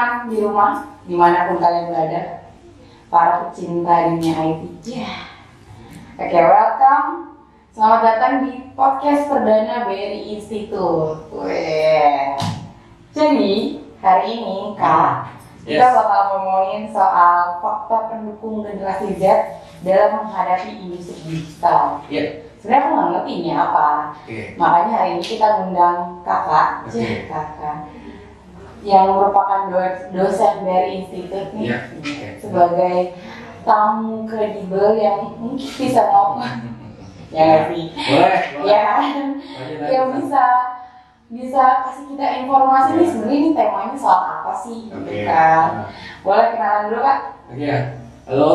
teman-teman di rumah, dimanapun kalian berada, para pecinta dunia IT. Oke, welcome. Selamat datang di podcast perdana BRI Institute. Jadi, hari ini, Kak, kita bakal ngomongin soal faktor pendukung generasi Z dalam menghadapi industri digital. Sebenarnya aku nggak ngerti ini apa. Makanya hari ini kita ngundang kakak, kakak yang merupakan dosen dari Institut nih, sebagai tamu kredibel yang mungkin bisa ngomong, ya sih, ya, yang bisa kasih kita informasi nih sebenarnya ini temanya soal apa sih, gitu kan? Boleh kenalan dulu, Kak? Halo,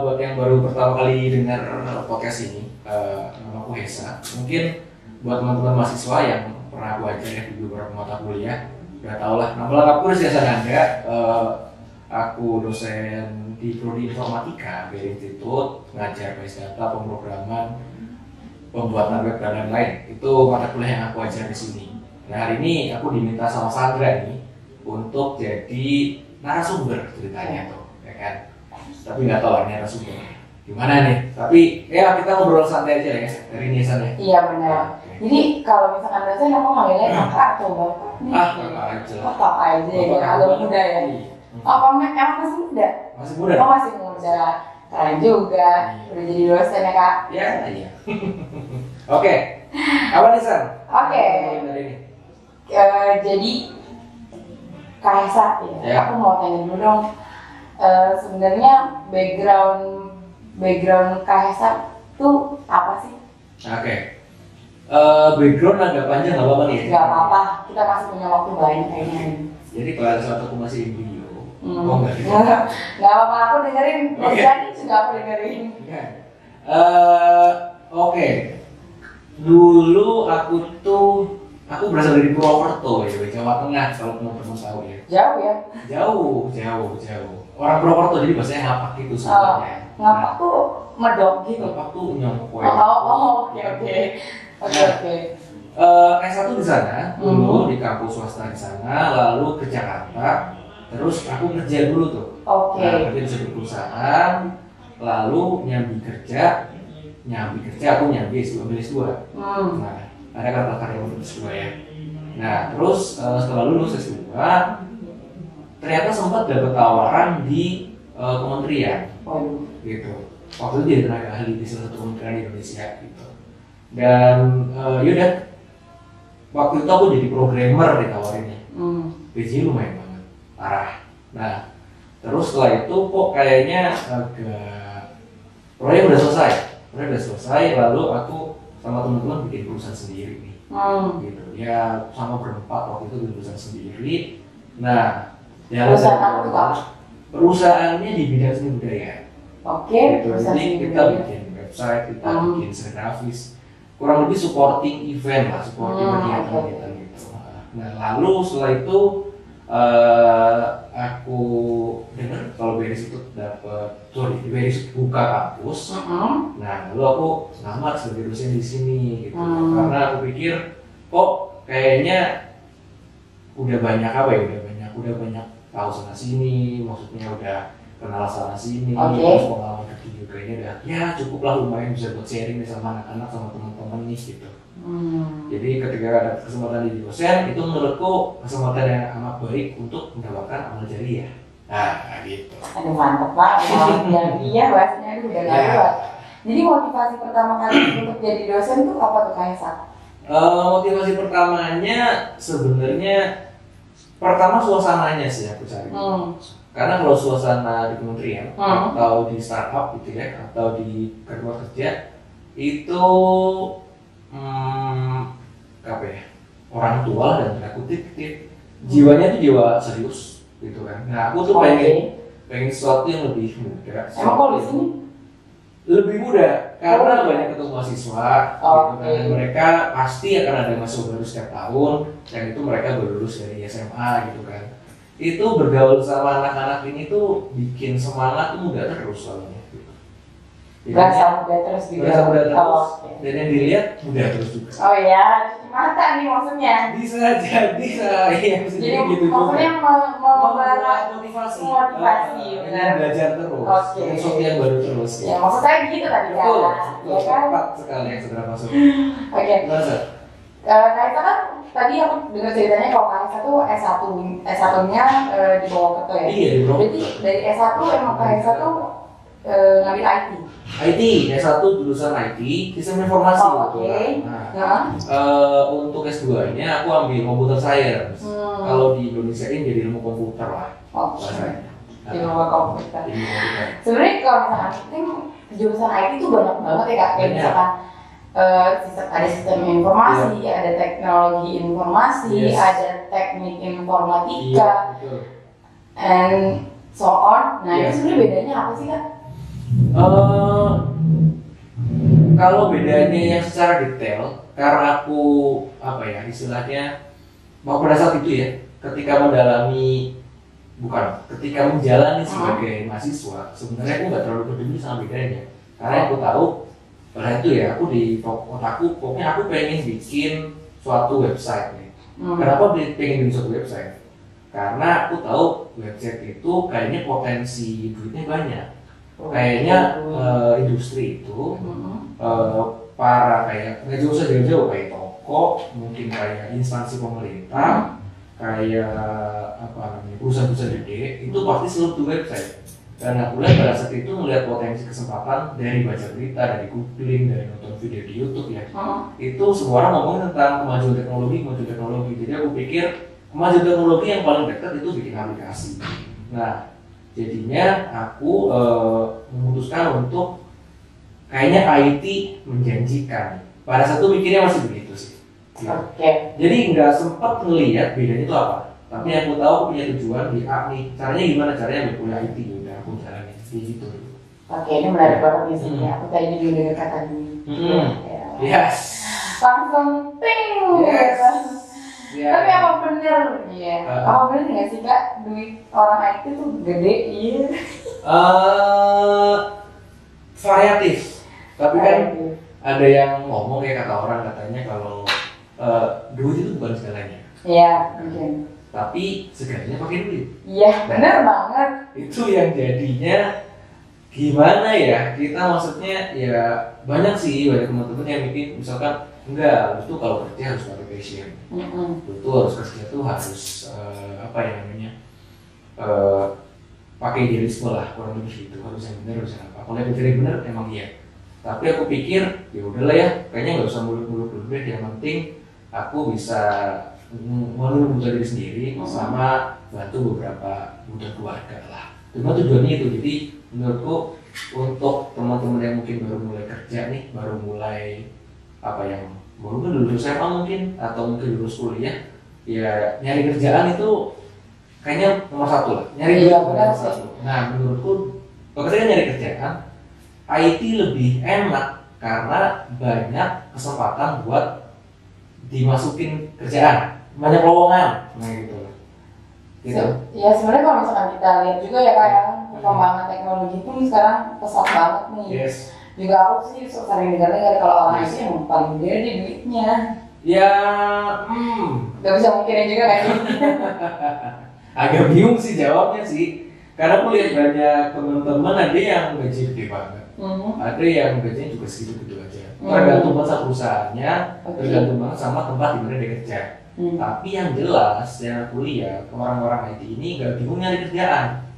buat yang baru pertama kali dengar podcast ini, nama aku Hesa. Mungkin buat teman-teman mahasiswa yang pernah aku ajar di beberapa mata kuliah, udah tau lah, nama lengkapku Rizky Sananda. Aku dosen di Prodi Informatika BRI Institute, ngajar base data, pemrograman, pembuatan web dan lain-lain. Itu mata kuliah yang aku ajar di sini. Nah, hari ini aku diminta sama Sandra nih untuk jadi narasumber ceritanya tuh, ya kan? Tapi nggak tahu lah narasumber gimana nih. Tapi ya kita ngobrol santai aja ya hari ini Sandra. Iya benar. Jadi kalau misalkan dosen aku manggilnya kakak atau bapak nih? Kakak aja. Kakak aja ya, agak muda ya. Emang masih muda? Masih muda. Oh masih muda. Keren juga. Udah jadi dosen ya, Kak? Iya. Oke. Apa nih San? Oke. Jadi Kak Hesa ya. Aku mau tanya dulu dong. Sebenarnya background Kak Hesa tuh apa sih? Oke. Background agak panjang nggak apa-apa nih? Nggak apa-apa, kita masih punya waktu banyak kayaknya. Jadi kalau saat aku masih embrio, nggak apa-apa, aku dengerin. Jadi juga aku dengerin. Oke. Dulu aku berasal dari Purwokerto ya, Jawa Tengah kalau teman-teman tahu ya. Jauh ya? Jauh. Orang Purwokerto jadi bahasanya ngapak gitu sebenarnya. Ngapak tuh medok gitu. Ngapak tuh nyongkok. Oke. S1 di sana, dulu di kampus swasta di sana, lalu ke Jakarta, terus aku kerja dulu tuh. Kerja di suatu perusahaan, lalu nyambi kerja, aku nyambi S2. Nah, ada kata karyawan S2 ya. Nah, terus setelah lulus S2, ternyata sempat dapat tawaran di kementerian, gitu. Waktu itu jadi tenaga ahli di salah satu kementerian di Indonesia, gitu. Dan yaudah, waktu itu aku jadi programmer ditawarinnya. Gajinya lumayan banget, parah. Nah, terus setelah itu kok kayaknya proyek udah selesai, lalu aku sama teman-teman bikin perusahaan sendiri nih. Gitu. Ya sama berempat waktu itu bikin perusahaan sendiri. Nah, perusahaannya di bidang seni budaya. Gitu. Jadi kita bikin website, kita bikin desain grafis, kurang lebih supporting event lah, kegiatan kita gitu. Nah, lalu setelah itu aku dengar kalau BRI itu BRI buka kampus. Nah, lalu aku ngelamar sebagai dosen di sini gitu. Karena aku pikir kok kayaknya udah banyak tahu sana sini, maksudnya udah kenal sana sini, terus pengalaman kerja juga ini udah ya cukuplah, lumayan bisa buat sharing sama anak-anak sama teman-teman nih gitu. Jadi ketika ada kesempatan di dosen, itu menurutku kesempatan yang amat baik untuk mendapatkan amal jariah. Nah, gitu. Aduh mantep banget, jariah bahasanya udah nggak kuat. Jadi motivasi pertama kali untuk jadi dosen tuh apa tuh Kak Hesa? Motivasi pertamanya sebenarnya pertama suasananya sih aku cari. Karena kalau suasana di kementerian atau di startup gitu ya, atau di kantor kerja itu apa ya, orang tua dan tanda kutip jiwanya tuh jiwa serius gitu kan. Nah, aku tuh pengen sesuatu yang lebih muda. Emang kok di sini? Lebih muda karena banyak ketemu mahasiswa gitu kan. Dan mereka pasti akan ada mahasiswa baru setiap tahun, dan itu mereka baru lulus dari SMA gitu kan. Itu bergaul sama anak-anak ini tuh bikin semangat tuh muda terus soalnya gitu. Berasa muda terus juga. Berasa muda terus. Oh, dan yang dilihat muda terus juga. Oh ya, cuci mata nih maksudnya. Bisa jadi iya jadi gitu maksudnya motivasi. Motivasi, benar. Belajar terus. Sesuatu yang baru terus. Ya maksud saya gitu tadi kan. Ya kan? Tepat sekali yang segera masuk. Oke. Kaisa kan tadi aku dengar ceritanya kalau Kaisa tuh S1-nya di Purwokerto ya? Iya, di Purwokerto. Berarti dari S1 emang Kaisa tuh ngambil IT? IT, S1 jurusan IT, sistem informasi. Oke. Nah, untuk S2-nya aku ambil computer science. Kalau di Indonesia ini jadi ilmu komputer lah. Bahasanya. Ilmu komputer. Sebenarnya kalau misalkan jurusan IT itu banyak banget ya Kak, kayak misalkan ada sistem informasi, ada teknologi informasi, ada teknik informatika, and so on. Nah itu sebenarnya bedanya apa sih Kak? Kalau bedanya yang secara detail, karena aku istilahnya mau pada saat itu ya, ketika menjalani sebagai mahasiswa, sebenarnya aku nggak terlalu peduli sama bedanya, karena aku tahu pada itu ya aku di otakku pokoknya aku pengen bikin suatu website nih. Kenapa pengen bikin suatu website? Karena aku tahu website itu kayaknya potensi duitnya banyak. Kayaknya industri itu para kayak nggak usah jauh-jauh kayak toko, mungkin kayak instansi pemerintah, kayak perusahaan-perusahaan gede itu pasti selalu di website. Dan aku lihat pada saat itu melihat potensi kesempatan dari baca berita, dari googling, dari nonton video di YouTube ya. Itu semua orang ngomong tentang kemajuan teknologi. Jadi aku pikir kemajuan teknologi yang paling dekat itu bikin aplikasi. Nah, jadinya aku memutuskan untuk kayaknya IT menjanjikan. Pada saat itu mikirnya masih begitu sih. Oke. Jadi nggak sempat ngelihat bedanya itu apa. Tapi aku tahu aku punya tujuan di A nih. Caranya gimana? Caranya berkuliah IT udah aku jalanin gitu. Oke, ini menarik banget nih sih. Aku tadi juga dengar kata ini. Yes. Langsung ting. Yes. Tapi apa bener? Iya. Apa bener nggak sih Kak duit orang IT tuh gede? Iya. Variatif. Tapi kan ada yang ngomong ya kata orang katanya kalau duit itu bukan segalanya. Iya, mungkin. Tapi segalanya pakai duit. Iya, benar banget. Itu yang jadinya gimana ya? Kita maksudnya ya banyak teman-teman yang mikir misalkan enggak, lu tuh kalau kerja harus pakai passion. Lu tuh harus kerja tuh harus pakai idealisme lah, kurang lebih gitu. Harus yang benar, harus yang apa. Kalau yang benar emang iya. Tapi aku pikir ya udahlah ya, kayaknya nggak usah muluk-muluk dulu deh. Yang penting aku bisa menuntut diri sendiri sama bantu beberapa budak keluarga lah. Cuma tujuannya itu. Jadi menurutku untuk teman-teman yang mungkin baru mulai kerja nih, baru mulai baru lulus SMA mungkin atau mungkin lulus kuliah, ya nyari kerjaan itu kayaknya nomor satu lah. Nyari kerjaan nomor satu. Nah menurutku kalau kita nyari kerjaan, IT lebih enak karena banyak kesempatan buat dimasukin kerjaan, banyak lowongan, gitu. Ya sebenarnya kalau misalkan kita lihat juga ya kayak perkembangan teknologi pun sekarang pesat banget nih. Yes. Juga aku sih sering dengar kalau orang itu yang paling gede duitnya. Ya, Gak bisa mungkinin juga kan? Agak bingung sih jawabnya sih, karena aku lihat banyak teman-teman ada yang gaji gede banget, ada yang gajinya juga segitu-gitu aja. Tergantung banget sama perusahaannya, tergantung banget sama tempat di mana dia kerja. Tapi yang jelas yang aku lihat orang-orang IT ini gak bingung nyari kerjaan.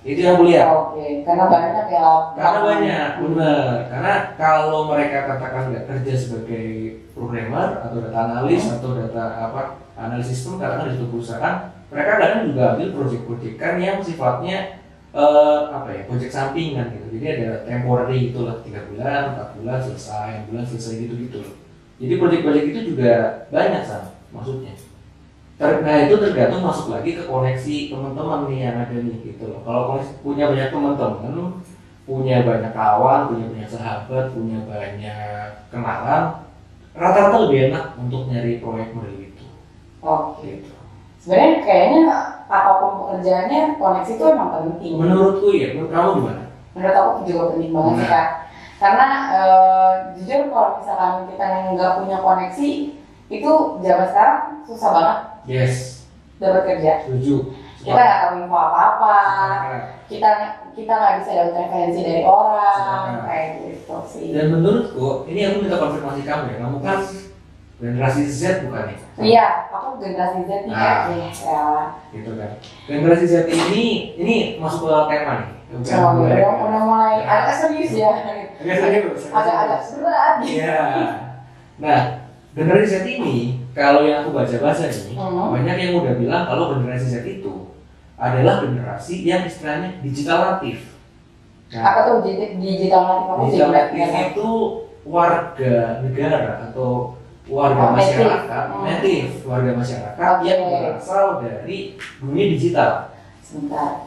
Itu yang aku lihat. Karena banyak ya. Karena banyak, benar. Karena kalau mereka katakan nggak kerja sebagai programmer atau data analis atau data analis sistem, katakan di suatu perusahaan, mereka kadang juga ambil proyek-proyekan yang sifatnya proyek sampingan gitu. Jadi ada temporary itulah 3 bulan, 4 bulan selesai, 6 bulan selesai gitu. Jadi proyek-proyek itu juga banyak maksudnya. Nah itu tergantung masuk lagi ke koneksi teman-teman nih yang ada nih gitu loh. Kalau punya banyak teman-teman, punya banyak kawan, punya banyak sahabat, punya banyak kenalan, rata-rata lebih enak untuk nyari proyek model itu. Gitu. Sebenarnya kayaknya apapun pekerjaannya koneksi itu emang penting. Menurutku ya, menurut kamu gimana? Menurut aku juga penting banget sih Kak. Karena jujur kalau misalkan kita nggak punya koneksi, itu zaman sekarang susah banget. Yes. Dapat kerja. Setuju. Kita nggak tahu info apa-apa. Kita nggak bisa dapat referensi dari orang kayak gitu sih. Dan menurutku, ini aku minta konfirmasi kamu ya. Kamu kan generasi Z bukan nih? Iya, aku generasi Z nih ya. Gitu kan. Generasi Z ini masuk ke tema nih. Udah mulai agak serius ya. Agak berat. Iya. Nah, generasi Z ini kalau yang aku baca-baca nih, banyak yang udah bilang kalau generasi Z itu adalah generasi yang istilahnya digital native. Nah, apa tuh digital native? Digital native itu warga negara atau warga masyarakat, native warga masyarakat yang berasal dari dunia digital. Sebentar,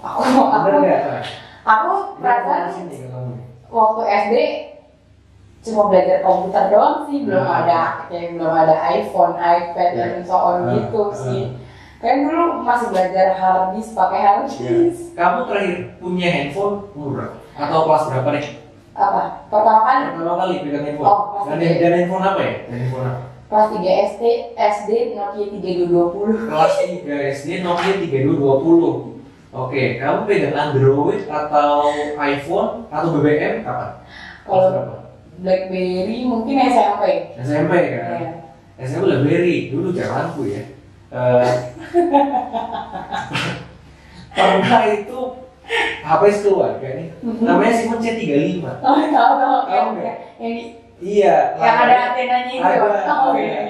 aku perasaan waktu SD cuma belajar komputer doang sih, belum ada iPhone, iPad dan so on gitu sih. Kan dulu masih belajar hard disk, pakai hard disk. Kamu terakhir punya handphone umur atau kelas berapa nih? Apa? Pertama kali pegang handphone. Dan handphone apa ya? Kelas 3 SD Nokia 3220. Kelas 3 SD Nokia 3220. Oke, kamu pegang Android atau iPhone atau BBM kapan? Kalau BlackBerry mungkin SMP. SMP kan? Yeah. SMP BlackBerry dulu zamanku ya. Pernah itu HP keluarga nih, namanya Simon C35. Oh, tahu nggak? Iya. Yang ada antenanya itu.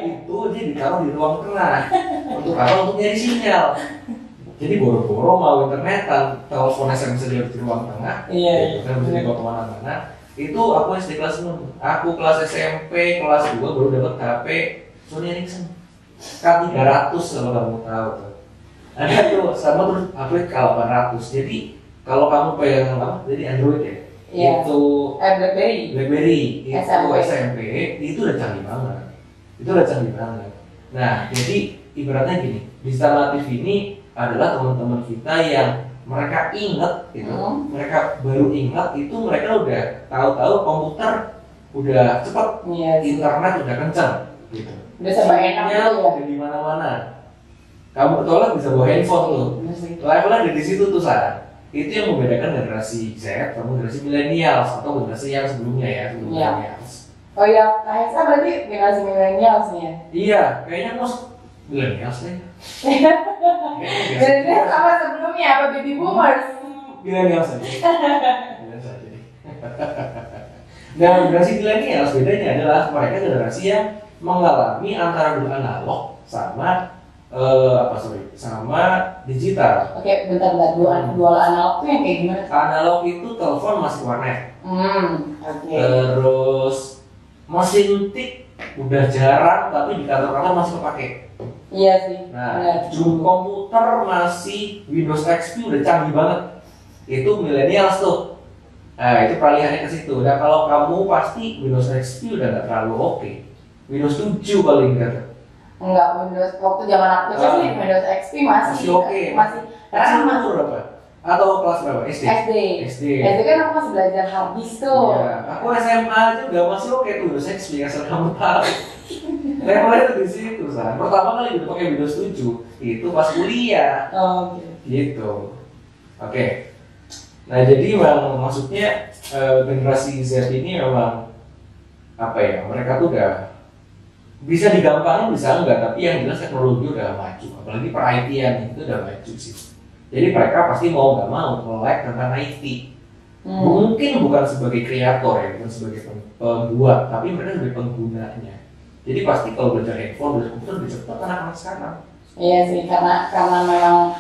Itu dia ditaruh di ruang tengah. Untuk apa? Untuk nyari sinyal. Jadi boro-boro mau internetan, telepon SMS aja di ruang tengah. Iya. Kan bisa dibawa kemana-mana. Itu aku SD kelas 6. Aku kelas SMP kelas 2 baru dapat HP Sony Ericsson K300 kalau kamu tahu tuh. Ada tuh sama terus HP K800. Jadi kalau kamu pegang apa? Jadi Android ya. Yeah. Itu BlackBerry itu SMP itu udah canggih banget. Nah, jadi ibaratnya gini, digital native ini adalah teman-teman kita yang mereka ingat gitu, mereka baru ingat itu mereka udah tahu-tahu komputer udah cepat, internet udah kencang gitu. Udah serba enak ya. Di mana-mana. Kamu kebetulan bisa bawa handphone tuh. Levelnya dari situ tuh Sarah. Itu yang membedakan generasi Z sama generasi millennials atau generasi yang sebelumnya ya, millennials. Oh iya, Kaisa berarti generasi millennials nih ya? Iya, kayaknya millennials nih. Millennials sama sebelumnya apa baby boomers? Millennials aja. Nah, generasi millennials bedanya adalah mereka generasi yang mengalami antara dua analog sama sama digital. Oke, bentar. Dual analog tuh yang kayak gimana? Analog itu telepon masih warnet. Oke. Terus mesin tik udah jarang, tapi di kantor-kantor masih kepake. Iya sih. Nah, komputer masih Windows XP udah canggih banget. Itu millennials tuh. Nah, itu peralihannya ke situ. Dan kalau kamu pasti Windows XP udah nggak terlalu oke. Windows 7 paling enggak. Enggak, Windows waktu zaman aku sih Windows XP masih oke. Masih karena masuk berapa? Atau kelas berapa? SD kan aku masih belajar hard disk tuh. Iya, aku SMA aja udah masih oke tuh Windows XP asal kamu tahu. Levelnya tuh di situ, San. Pertama kali udah pakai Windows 7 itu pas kuliah. Oh, gitu. Oke. Nah, jadi memang maksudnya generasi Z ini memang apa ya? Mereka tuh udah bisa digampangin bisa enggak, tapi yang jelas teknologi udah maju, apalagi per IT-an itu udah maju sih. Jadi mereka pasti mau nggak mau melek tentang IT. Mungkin bukan sebagai kreator ya, bukan sebagai pembuat, tapi mereka sebagai penggunanya. Jadi pasti kalau belajar handphone, belajar komputer lebih cepat anak-anak sekarang. Iya sih, karena memang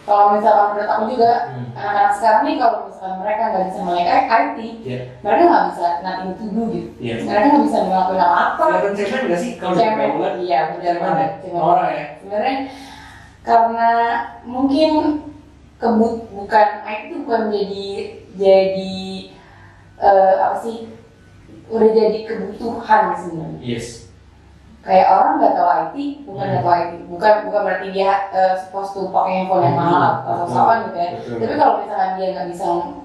kalau misalkan menurut aku juga anak-anak sekarang nih kalau misalkan mereka nggak bisa melek IT, mereka nggak bisa nothing to do gitu. Mereka nggak bisa ngelakuin apa-apa. Kelihatan cemen nggak sih kalau cemen? Iya, benar banget. Orang ya. Sebenarnya karena mungkin bukan IT itu bukan jadi apa sih? Udah jadi kebutuhan sebenarnya. Yes. Kayak orang nggak tahu IT, bukan berarti dia supposed to pakai handphone yang mahal atau soal gitu ya. Tapi kalau misalkan dia nggak bisa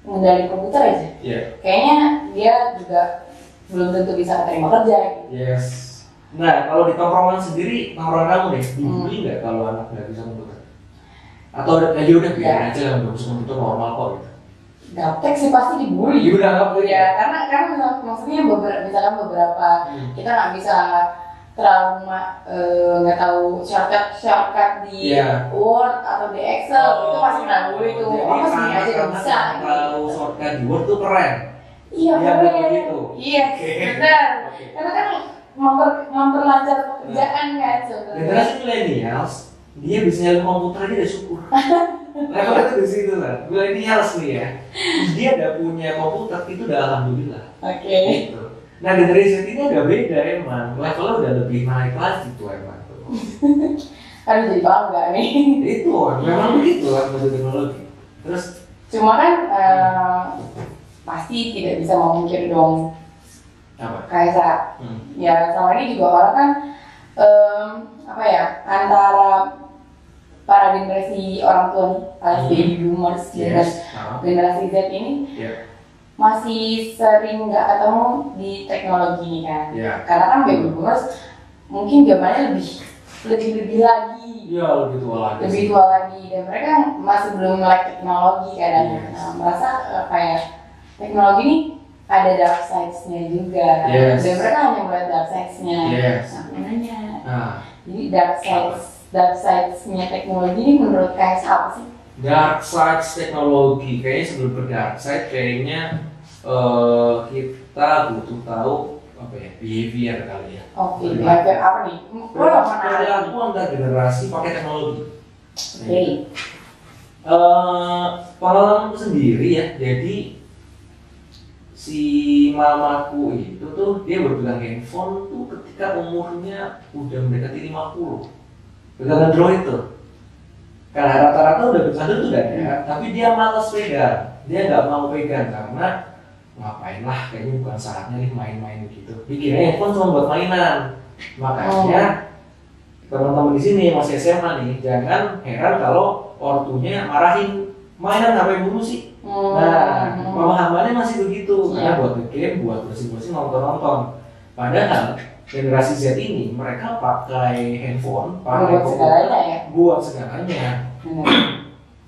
mengendalikan komputer aja, kayaknya dia juga belum tentu bisa terima kerja. Yes. Nah, kalau di tongkrongan sendiri, tongkrongan kamu nih, dibully nggak kalau anak nggak bisa komputer? Atau ya udah biarin aja lah, nggak bisa komputer normal kok gitu? Gaptek sih pasti dibully. Iya udah nggak boleh. Ya, karena maksudnya misalkan beberapa kita nggak bisa terlalu nggak tahu shortcut di Word atau di Excel itu pasti nggak boleh tuh. Jadi sini aja nggak bisa. Kalau shortcut di Word tuh keren. Iya keren. Iya benar. Karena kan memperlancar pekerjaan kan sebenarnya. Generasi millennials dia bisa nyari komputer aja udah syukur. Levelnya tuh di situ kan. Millennials nih ya, dia udah punya komputer itu udah alhamdulillah. Oke. Gitu. Nah generasi ini agak beda emang, levelnya udah lebih naik lagi tuh emang. Harus jadi bangga nih. Itu memang begitu kan maju teknologi. Terus cuma kan pasti tidak bisa memungkiri dong. Apa? Kayak ya selama ini juga orang kan antara para generasi orang tua nih, baby boomers dan generasi Z ini masih sering nggak ketemu di teknologi kan. Karena kan baby boomers mungkin zamannya lebih lagi. Iya, lebih tua lagi. Lebih tua lagi dan mereka masih belum melek teknologi kadang. Merasa kayak teknologi ini ada dark sides-nya juga. Dan mereka hanya melihat dark sides-nya. Jadi dark sides-nya teknologi ini menurut KS apa sih? Dark sides teknologi, kayaknya sebelum ke dark side kayaknya kita butuh tahu apa ya, behavior kali ya. Oke, behavior apa nih? Perilaku antar generasi pakai teknologi. Oke. Pengalamanku sendiri ya, jadi si mamaku itu tuh dia berpegang handphone tuh ketika umurnya udah mendekati 50. Pegang Android tuh. Karena rata-rata udah pegang tuh udah ada, tapi dia malas pegang. Dia nggak mau pegang karena ngapain lah, kayaknya bukan saatnya nih main-main gitu. Pikirnya handphone cuma buat mainan. Makanya teman-teman di sini masih SMA nih, jangan heran kalau ortunya marahin mainan HP mulu sih. Nah, pemahamannya masih begitu. Karena buat game, buat bersih-bersih, nonton-nonton. Padahal generasi Z ini mereka pakai handphone, pakai komputer buat segalanya.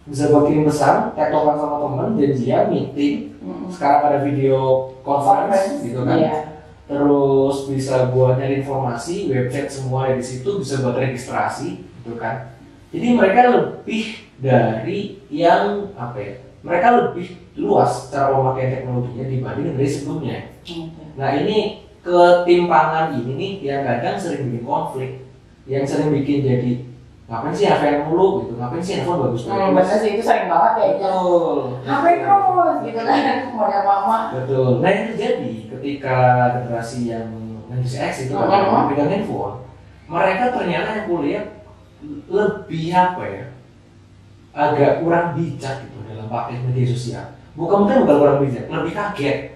Bisa buat kirim pesan, tektokan sama temen, janjian, meeting. Sekarang ada video conference gitu kan. Terus bisa buat nyari informasi, website semua di situ, bisa buat registrasi gitu kan. Jadi mereka lebih dari yang apa ya? Mereka lebih luas cara memakai teknologinya dibanding dari sebelumnya. Nah ini ketimpangan ini nih yang kadang sering bikin konflik, yang sering bikin jadi ngapain sih HP mulu gitu, ngapain sih handphone bagus-bagus. Bener sih, itu sering banget ya. Betul. HP terus gitu kan, model mama. Betul. Nah yang terjadi ketika generasi yang generasi X itu kan pegang handphone, mereka ternyata yang kuliah lebih apa ya, agak kurang bijak gitu dalam pakai media sosial. Bukan kurang bijak, lebih kaget.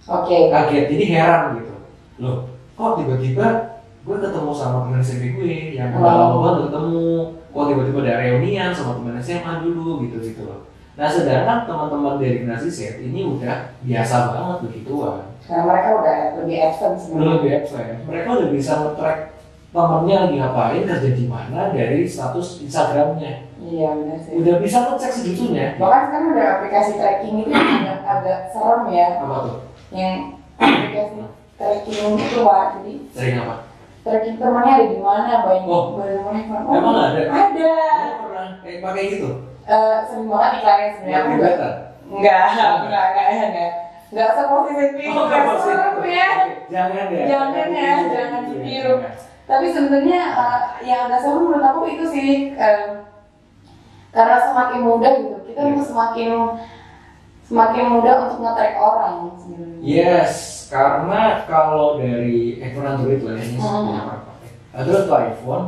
Kaget, jadi heran gitu. Loh, kok tiba-tiba gue ketemu sama teman SMP gue yang udah lama banget ketemu, kok tiba-tiba ada reunian sama teman SMA dulu gitu loh. Nah sedangkan teman-teman dari generasi Z ini udah biasa banget begituan. Karena mereka udah lebih advance. Lebih advance. Mereka udah bisa nge-track temennya lagi ngapain, kerja di mana dari status Instagramnya. Iya benar sih. Udah bisa ngecek segitunya. Bahkan sekarang ada aplikasi tracking itu yang agak serem ya. Apa tuh? Yang aplikasi tracking itu Wak, jadi sering apa? Tracking temannya ada di mana, banyak emang ada? Ada. Pernah pakai gitu? Sering banget iklannya sebenarnya. Enggak sepositif itu, jangan ditiru. Tapi sebenarnya yang agak seru menurut aku itu sih karena semakin mudah gitu, kita semakin mudah untuk nge-track orang sebenarnya. Yes, karena kalau dari handphone Android lah ini sebenarnya orang pakai. Android atau iPhone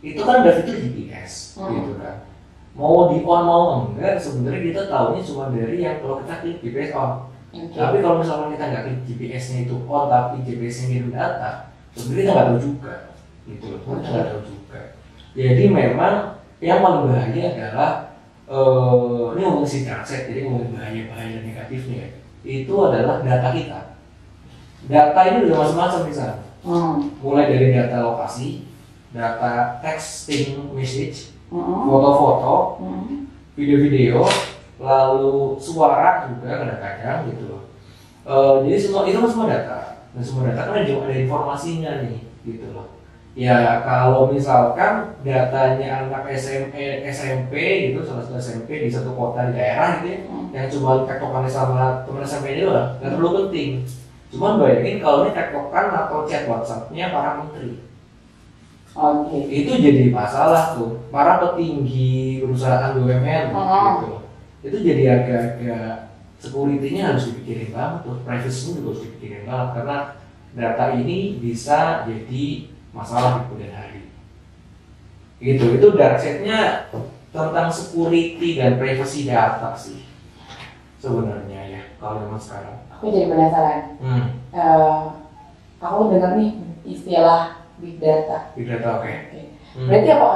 itu kan ada fitur GPS gitu kan. Mau di on mau enggak sebenarnya kita tahunya cuma dari yang kalau kita klik GPS on. Tapi kalau misalnya kita nggak klik GPS-nya itu on tapi GPS-nya ngirim data, sebenarnya kita nggak tahu juga gitu loh. Kita nggak tahu juga. Jadi memang yang paling bahaya adalah ini ngomong si dark side, jadi ngomong bahaya negatifnya. itu adalah data kita. Data ini udah macam-macam di sana. Mulai dari data lokasi, data texting message, foto-foto, video-video, lalu suara juga kadang-kadang gitu loh. Jadi semua itu semua data. Dan semua data kan juga ada informasinya nih gitu loh. Ya kalau misalkan datanya anak SMP gitu, salah satu SMP di satu kota di daerah gitu ya, yang cuma tektokannya sama teman SMP-nya doang, nggak terlalu penting. Cuman bayangin kalau ini tektokan atau chat WhatsApp-nya para menteri. Itu jadi masalah tuh. Para petinggi perusahaan BUMN gitu. Itu jadi agak-agak security-nya harus dipikirin banget tuh, privacy-nya juga harus dipikirin banget karena data ini bisa jadi masalah di kemudian hari. Gitu, itu dark side-nya tentang security dan privacy data sih sebenarnya ya kalau zaman sekarang. Aku jadi penasaran. Aku dengar nih istilah big data. Big data, oke. Berarti apa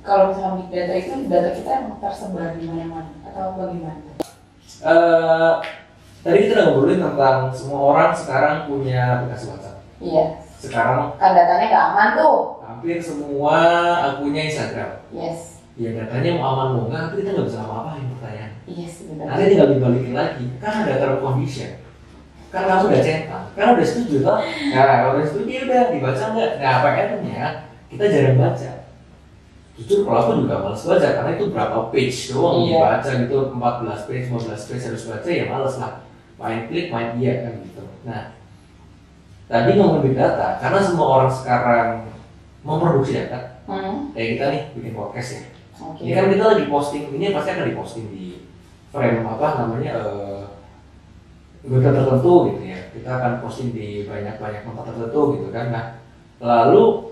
kalau misalnya big data itu data kita yang tersebar di mana-mana atau bagaimana? Tadi kita udah ngobrolin tentang semua orang sekarang punya aplikasi WhatsApp. Iya. Sekarang kan datanya gak aman tuh. Hampir semua punya Instagram. Yes. Ya datanya mau aman mau enggak, tapi kita nggak bisa apa-apain pertanyaan. Yes, benar. Nanti tinggal dibalikin lagi, kan ada term condition. Kan kamu udah centang, kan udah setuju toh? Nah kalau udah setuju udah dibaca nggak? Nah PR-nya kita jarang baca. Jujur kalau aku juga males baca karena itu berapa page doang dibaca gitu, 14 page, 15 page harus baca ya males lah. Main klik, main iya kan gitu. Nah tadi ngomongin big data, karena semua orang sekarang memproduksi data. Kayak kita nih bikin podcast ya. Ini kan kita lagi posting, ini pasti akan diposting di frame apa namanya berita tertentu gitu ya. Kita akan posting di banyak tempat tertentu gitu kan. Nah, lalu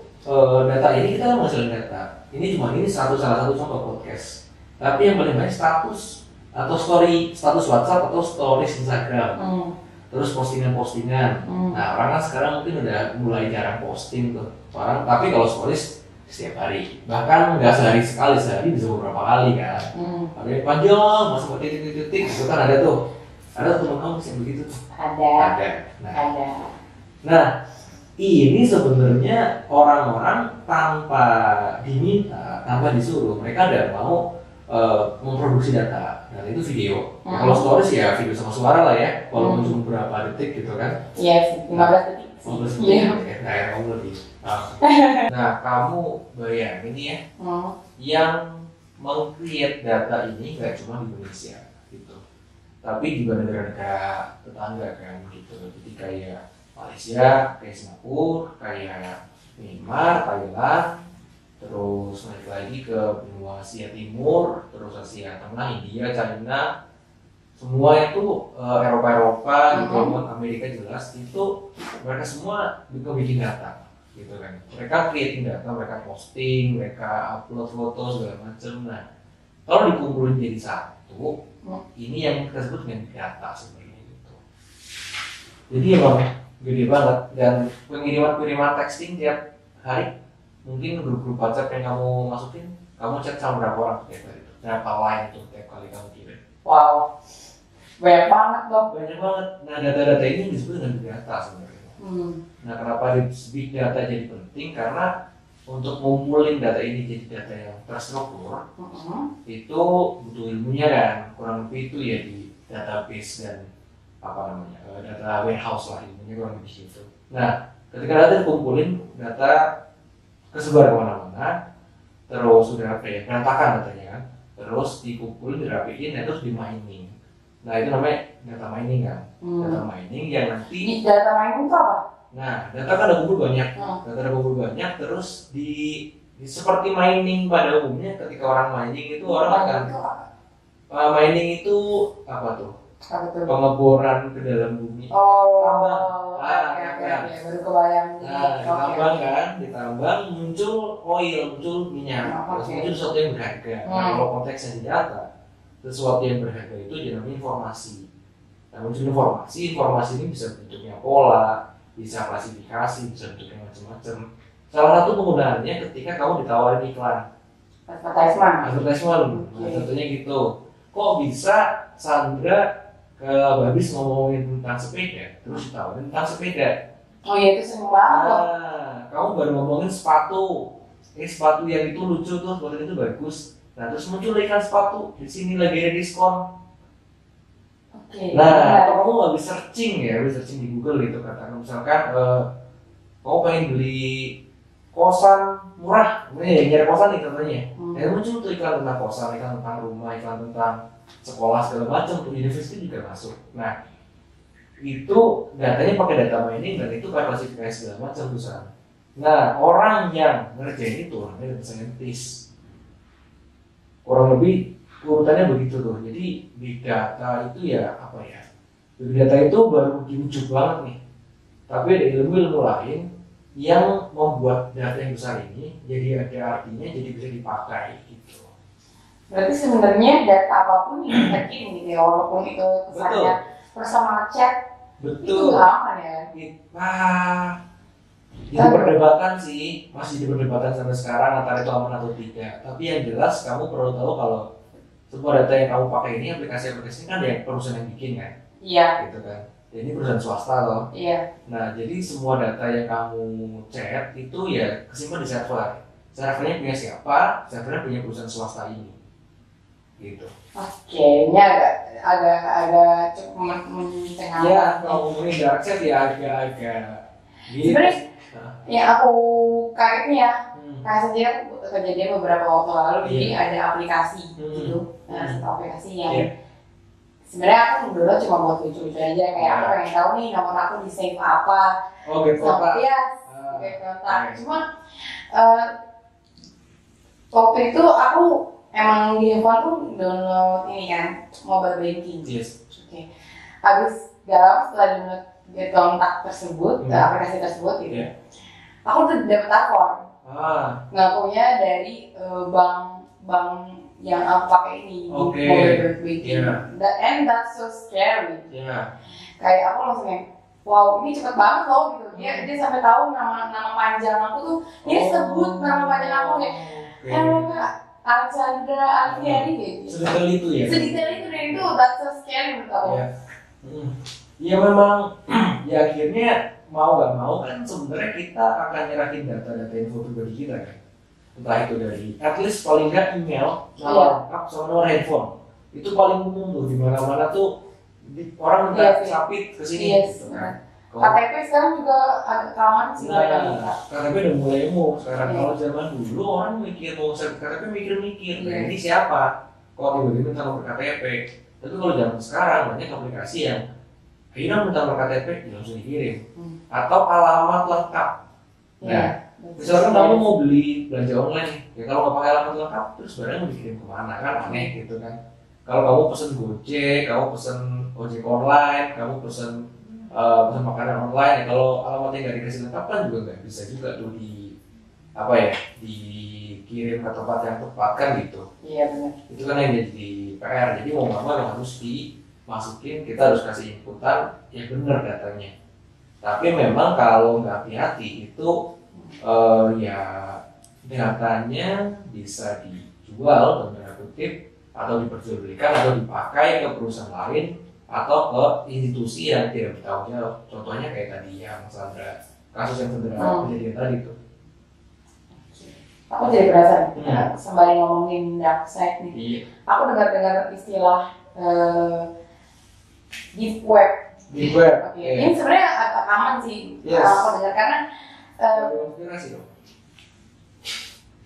data ini kita menghasilkan data. Ini salah satu contoh podcast. Tapi yang paling banyak status atau story, status WhatsApp atau stories Instagram. Terus postingan-postingan. Nah, orang kan sekarang mungkin udah mulai jarang posting tuh. Orang, tapi kalau stories setiap hari. Bahkan nggak sehari bisa beberapa kali kan. Ada yang panjang, masuk ke titik-titik, itu kan ada tuh. Ada teman kamu yang begitu tuh? Ada. Nah, ini sebenarnya orang-orang tanpa diminta, tanpa disuruh, mereka udah mau memproduksi data. Dan itu video. Ya, kalau stories ya video sama suara lah ya, walaupun cuma beberapa detik gitu kan. Yes, 15 detik. 15 detik. Nah, kamu lebih. Nah, kamu bayangin ya, yang meng-create data ini nggak cuma di Indonesia gitu, tapi juga negara-negara tetangga kan gitu. Jadi kayak Malaysia, kayak Singapura, kayak Myanmar, Thailand, terus naik lagi ke benua Asia Timur, terus Asia Tengah, India, China, semua itu Eropa gitu, Amerika jelas itu mereka semua bikin data gitu kan. Mereka creating data, mereka posting, mereka upload foto segala macam. Nah, kalau dikumpulin jadi satu, ini yang kita sebut dengan data sebenarnya gitu. Jadi emang gede banget, dan pengiriman texting tiap hari, mungkin grup-grup WhatsApp yang kamu masukin, kamu chat sama berapa orang tiap hari itu, berapa line tuh tiap kali kamu kirim. Wow, banyak banget dong. Banyak banget. Nah, data-data ini disebut dengan big data sebenarnya. Nah, kenapa big data jadi penting? Karena untuk ngumpulin data ini jadi data yang terstruktur, itu butuh ilmunya kan, kurang lebih itu ya di database dan data warehouse lah, ilmunya kurang lebih gitu. Nah, ketika data dikumpulin, data kesebar kemana-mana, terus sudah berantakan datanya kan, terus dikumpulin, dirapiin, dan terus di-mining. Nah, itu namanya data mining kan. Data mining yang nanti data mining itu apa? Nah, data kan ada kumpul banyak. Data ada kumpul banyak, terus di seperti mining pada umumnya, ketika orang mining itu orang akan mining itu apa tuh? Pengeboran ke dalam bumi. Tambang. Baru kebayang. Ditambang kan, ditambang muncul oil, muncul minyak, terus muncul sesuatu yang berharga. Nah, kalau konteksnya di data, sesuatu yang berharga itu namanya informasi. Nah, muncul informasi ini bisa bentuknya pola, bisa klasifikasi, bisa bentuknya macam-macam. Salah satu penggunaannya ketika kamu ditawarin iklan. Advertisement. Nah, contohnya gitu. Kok bisa Sandra habis ngomongin tentang sepeda, terus tahu tentang sepeda. Oh iya, itu sering banget. Kamu baru ngomongin sepatu. Sepatu yang itu lucu tuh, sepatu itu bagus. Nah, terus muncul iklan sepatu, di sini lagi ada diskon. Nah, atau kamu nggak bisa searching di Google gitu, katakan misalkan kamu pengen beli kosan murah, nyari kosan nih contohnya. Dan muncul tuh iklan tentang kosan, iklan tentang rumah, iklan tentang sekolah segala macam, tuh universitas juga masuk. Nah, itu datanya pakai data mining dan itu pakai klasifikasi segala macam tuh sana. Nah, orang yang ngerjain itu namanya data scientist. Kurang lebih urutannya begitu tuh. Jadi big data itu ya apa ya? Big data itu baru diujuk banget nih. Tapi ada ilmu-ilmu lain yang membuat data yang besar ini jadi ada artinya, jadi bisa dipakai gitu. Berarti sebenarnya data apapun yang kita kirim gitu ya, walaupun itu kesannya bersama chat, itu aman ya? Itu perdebatan sih, masih diperdebatan sampai sekarang antara itu aman atau tidak. Tapi yang jelas kamu perlu tahu kalau semua data yang kamu pakai ini, aplikasi-aplikasi kan ada perusahaan yang bikin kan? Iya. Gitu kan. Ya, ini perusahaan swasta loh. Iya. Nah, jadi semua data yang kamu chat itu ya kesimpan di server. Servernya punya siapa? Servernya punya perusahaan swasta ini. Gitu. Oke, ini agak cukup mencengangkan. Ya, kalau ngomongin dark chat ya agak-agak gitu. Sebenarnya yang aku kagetnya ya, kayak saja kejadian beberapa waktu lalu, jadi ada aplikasi gitu, aplikasi yang sebenarnya aku dulu cuma buat lucu-lucu aja, kayak aku pengen tahu nih nomor aku di save apa, kayak kontak. Cuma waktu itu aku emang di handphone tuh download ini kan, mobile banking. Habis gak lama setelah download kontak tersebut, aplikasi tersebut gitu, aku tuh dapet telepon. Ngakunya dari bank yang aku pakai ini, mobile banking. And that's so scary. Kayak aku langsung kayak, wow, ini cepet banget loh gitu. Dia sampai tahu nama panjang aku tuh, dia sebut nama panjang aku kayak, halo Kak Alexandra Alfieri gitu. Sedetail itu ya? Sedetail itu, dan itu that's so scary menurut aku. Ya memang, ya akhirnya mau gak mau kan sebenarnya kita akan nyerahin data-data info pribadi kita kan. Entah itu dari, at least paling nggak email, nomor lengkap sama nomor handphone. Itu paling umum tuh, di mana-mana tuh orang minta sapit kesini gitu kan. KTP sekarang juga agak aman sih. KTP udah mulai umum sekarang. Kalau zaman dulu orang mikir mau KTP mikir-mikir, ini siapa? Kok tiba-tiba minta nomor KTP? Tapi kalau zaman sekarang banyak aplikasi yang akhirnya minta nomor KTP, ya langsung dikirim. Atau alamat lengkap. Nah, misalkan kamu mau beli belanja online, ya kalau nggak pakai alamat lengkap, terus barang mau dikirim kemana kan aneh gitu kan. Kalau kamu pesen Gojek, kamu pesen ojek online, kamu pesen makanan online, ya kalau alamatnya nggak dikasih lengkap kan juga nggak bisa juga tuh dikirim ke tempat yang tepat kan gitu. Iya benar. Itu kan yang jadi PR. Jadi mau nggak mau harus dimasukin, kita harus kasih inputan yang benar datanya. Tapi memang kalau nggak hati-hati itu ya datanya bisa dijual dalam tanda kutip atau diperjualbelikan atau dipakai ke perusahaan lain atau ke institusi yang tidak bertanggung jawab. Contohnya kayak tadi yang Sandra, kasus yang Sandra kejadian tadi tuh. Aku jadi penasaran, sembari ngomongin dark side nih. Aku dengar istilah deep web. Deep web. Ini sebenarnya agak aman sih, aku dengar karena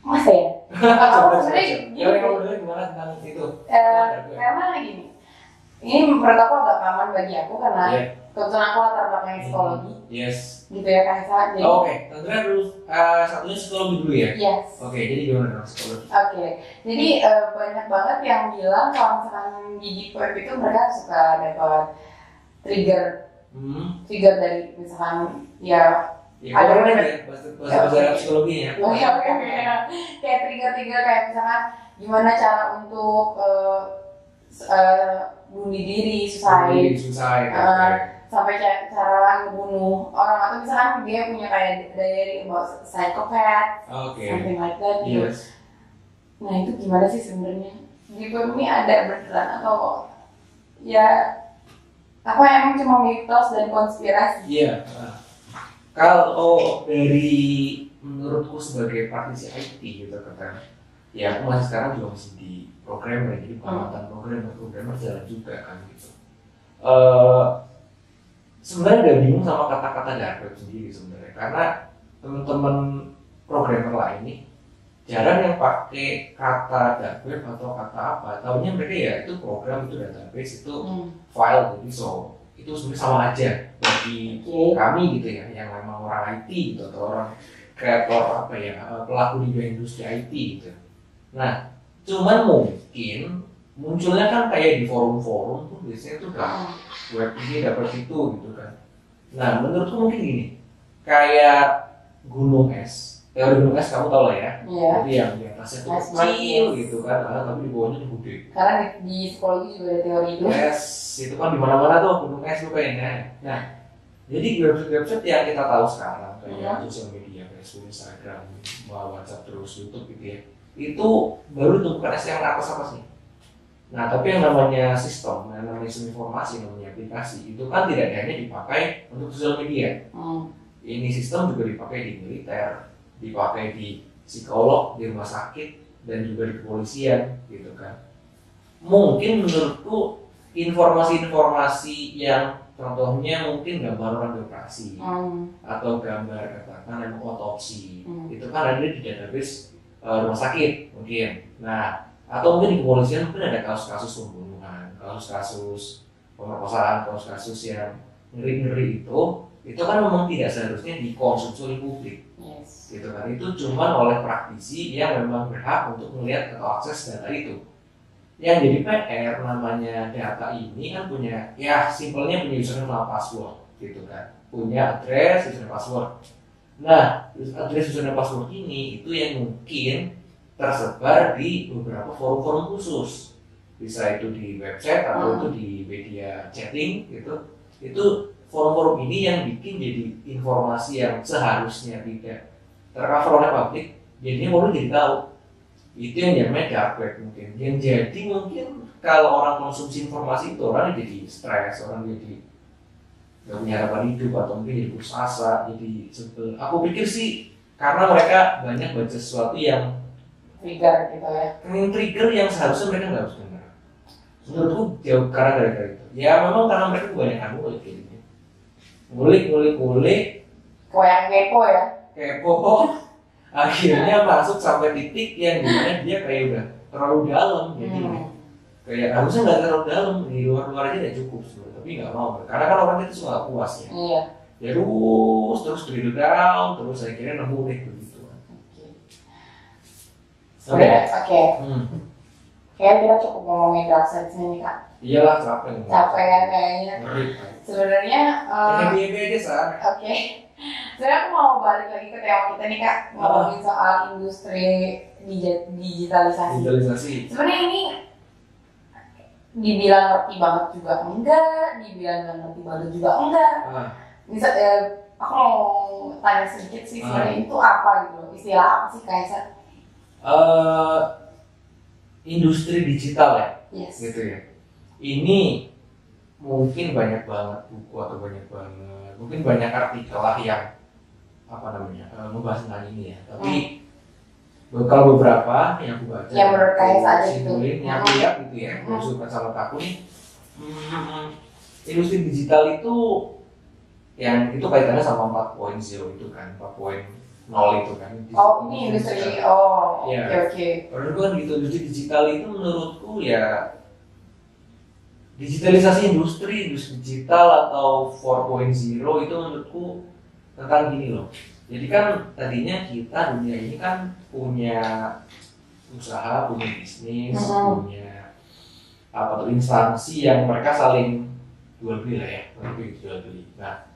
masa ya? Aku sebenarnya gimana tentang itu? Karena gini, ini menurut aku agak aman bagi aku karena kebetulan aku latar belakang psikologi. Gitu ya Kaisa. Oke, tentunya dulu satunya psikologi dulu ya. Oke, jadi gimana dong psikologi? Jadi banyak banget yang bilang kalau misalkan di deep web itu mereka suka dapat trigger dari misalkan ada bahasa psikologinya. Kayak trigger kayak misalkan gimana cara untuk bunuh diri, suicide. Sampai cara ngebunuh orang, atau misalkan dia punya kayak diary about psychopath, something like that gitu. Nah itu gimana sih sebenarnya? Di web ini ada beneran atau ya Apa emang cuma mitos dan konspirasi? Iya. Kalau dari menurutku sebagai praktisi IT gitu kan, ya aku masih sekarang juga masih di programmer, jadi pengamatan programmer jalan juga kan gitu. Sebenarnya gak bingung sama kata-kata dark web sendiri sebenarnya, karena teman-teman programmer lain nih jarang yang pakai kata dark web atau kata apa, taunya mereka ya itu program, itu database, itu file, jadi so itu sebenarnya sama aja bagi kami gitu ya, yang memang orang IT gitu atau orang kreator apa ya, pelaku di industri IT gitu. Nah, cuman mungkin munculnya kan kayak di forum-forum tuh biasanya tuh web ini dapat itu gitu kan. Nah, menurutku mungkin gini, kayak gunung es. Teori gunung es kamu tau lah ya. Iya. Jadi yang di atasnya tuh kecil gitu kan, tapi di bawahnya tuh gede. Karena di psikologi juga ada teori itu. Yes, itu kan di mana-mana tuh gunung es tuh kayaknya. Nah, jadi website yang kita tahu sekarang kayak sosial media, Facebook, Instagram, WhatsApp, terus YouTube gitu ya, itu baru tumpukan es yang atas-atas nih. Nah, tapi yang namanya sistem, yang namanya sistem informasi, yang namanya aplikasi, itu kan tidak hanya dipakai untuk sosial media. Ini sistem juga dipakai di militer, dipakai di psikolog, di rumah sakit, dan juga di kepolisian, gitu kan. Mungkin menurutku informasi-informasi yang contohnya mungkin gambar orang dioperasi atau gambar katakan yang otopsi, itu kan ada di database rumah sakit mungkin. Nah, atau mungkin di kepolisian mungkin ada kasus-kasus pembunuhan, kasus-kasus pemerkosaan, kasus-kasus yang ngeri-ngeri itu kan memang tidak seharusnya dikonsumsi oleh publik. Gitu kan, itu cuma oleh praktisi yang memang berhak untuk melihat atau akses data itu. Yang jadi PR namanya data ini kan punya, ya simpelnya punya username dan password gitu kan, punya address, username, password. Nah, address, username, password ini itu yang mungkin tersebar di beberapa forum-forum khusus, bisa itu di website atau itu di media chatting gitu. Itu forum-forum ini yang bikin jadi informasi yang seharusnya tidak tercover oleh publik, jadinya orang jadi tahu. Itu yang namanya dark web mungkin. Yang jadi mungkin kalau orang konsumsi informasi itu orang jadi stres, orang jadi gak punya harapan hidup atau mungkin jadi putus asa, jadi sebel. Aku pikir sih karena mereka banyak baca sesuatu yang trigger gitu ya. Trigger yang seharusnya mereka nggak harus dengar. Menurutku jauh karena gara-gara itu. Ya memang karena mereka kebanyakan ngulik gitu. Ngulik. Kayak kepo ya. Kepo. Akhirnya masuk sampai titik yang dimana dia kayak udah terlalu dalam. Jadi kayak harusnya nggak terlalu dalam, di luar aja udah cukup sebenarnya. Tapi nggak mau. Karena kan orang itu suka puas ya. Iya. Ya terus drill down, terus akhirnya nemu deh begitu. Oke. Kayak kita cukup ngomongin dark side nih Kak. Iyalah, capek kan kayaknya. Sebenarnya happy aja Sar. Oke. Sebenarnya aku mau balik lagi ke tema kita nih Kak, ngomongin soal industri digitalisasi. Sebenarnya ini dibilang ngerti banget juga enggak, dibilang nggak ngerti banget juga enggak. Misal aku mau tanya sedikit sih sebenarnya itu apa gitu, istilah apa sih Kaisa? Industri digital ya, gitu ya. Ini mungkin banyak banget buku atau mungkin banyak artikel lah yang membahas tentang ini ya. Tapi kalau beberapa yang aku baca, yang menurut Kaisa aja gitu, yang aku lihat gitu ya, suka sama aku nih, industri digital itu yang itu kaitannya sama 4.0 itu kan, 4.0 itu kan. Ini industri, oke. Menurutku kan gitu, industri digital itu menurutku ya digitalisasi industri digital atau 4.0 itu menurutku tentang gini loh. Jadi kan tadinya kita dunia ini kan punya usaha, punya bisnis, punya instansi yang mereka saling jual beli lah ya, jual beli. Nah,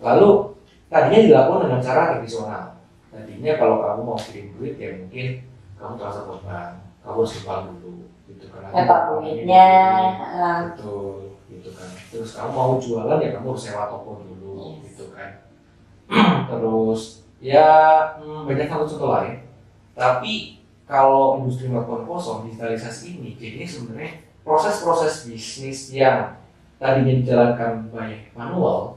lalu tadinya dilakukan dengan cara tradisional. Tadinya kalau kamu mau kirim duit ya mungkin kamu transfer ke bank, kamu harus ke bank dulu, gitu kan. Nyetak duitnya, betul, gitu kan. Terus kamu mau jualan ya kamu harus sewa toko dulu, gitu kan. Terus ya banyak contoh lain. Tapi kalau industri 4.0 digitalisasi ini, jadi sebenarnya proses-proses bisnis yang tadinya dijalankan by manual,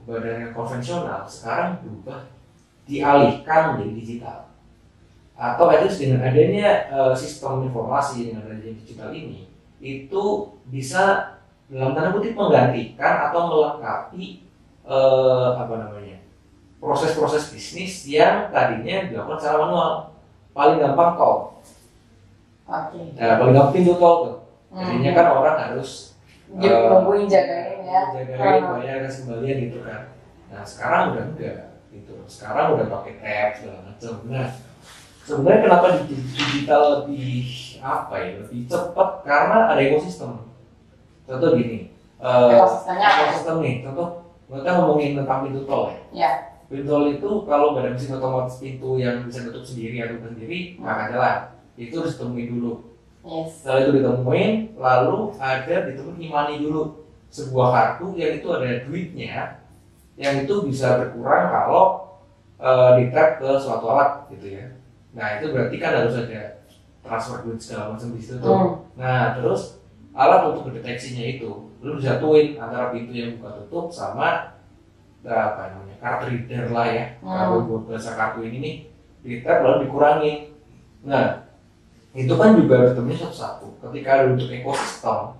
badan yang konvensional sekarang berubah dialihkan menjadi digital. Atau at least dengan adanya sistem informasi dengan adanya digital ini, itu bisa dalam tanda kutip menggantikan atau melengkapi proses-proses bisnis yang tadinya dilakukan secara manual. Paling gampang tol. Nah, paling gampang pintu tol tuh. Tadinya kan orang harus nungguin jagain ya. Jagain bayar kembalian gitu kan. Nah sekarang udah enggak gitu. Sekarang udah pakai tab segala macam. Nah sebenarnya kenapa digital lebih lebih cepat karena ada ekosistem. Contoh gini. Ekosistem nih. Contoh kita ngomongin tentang pintu tol ya. Pintu tol itu kalau ada mesin otomatis pintu yang bisa tutup sendiri atau buka sendiri nggak akan jalan. Itu harus ditemuin dulu. Setelah itu ditemuin, lalu ditemuin imani dulu sebuah kartu yang itu ada duitnya, yang itu bisa berkurang kalau di-tap ke suatu alat gitu ya. Nah itu berarti kan harus ada transfer duit segala macam di situ tuh. Nah terus alat untuk mendeteksinya itu, lu bisa tuin antara pintu yang buka tutup sama card reader lah ya. Kalau buat bahasa kartu ini nih, di-tap lalu dikurangi. Nah itu kan juga harus temunya satu-satu. Ketika ada untuk ekosistem,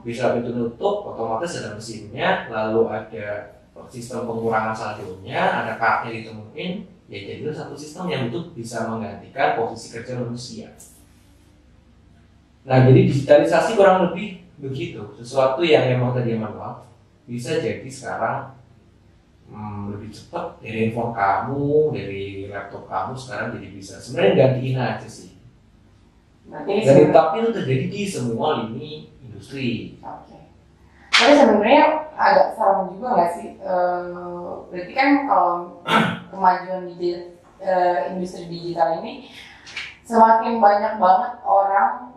bisa pintu nutup, otomatis ada mesinnya, lalu ada sistem pengurangan saldonya, ada cardnya ditemuin, ya jadi satu sistem yang itu bisa menggantikan posisi kerja manusia. Nah jadi digitalisasi kurang lebih begitu, sesuatu yang memang tadi manual bisa jadi sekarang lebih cepat dari handphone kamu, dari laptop kamu sekarang jadi bisa. Sebenarnya gantiin aja sih. Dan tapi itu terjadi di semua lini industri. Tapi sebenarnya agak serem juga nggak sih? Berarti kan kalau kemajuan di industri digital ini semakin banyak banget orang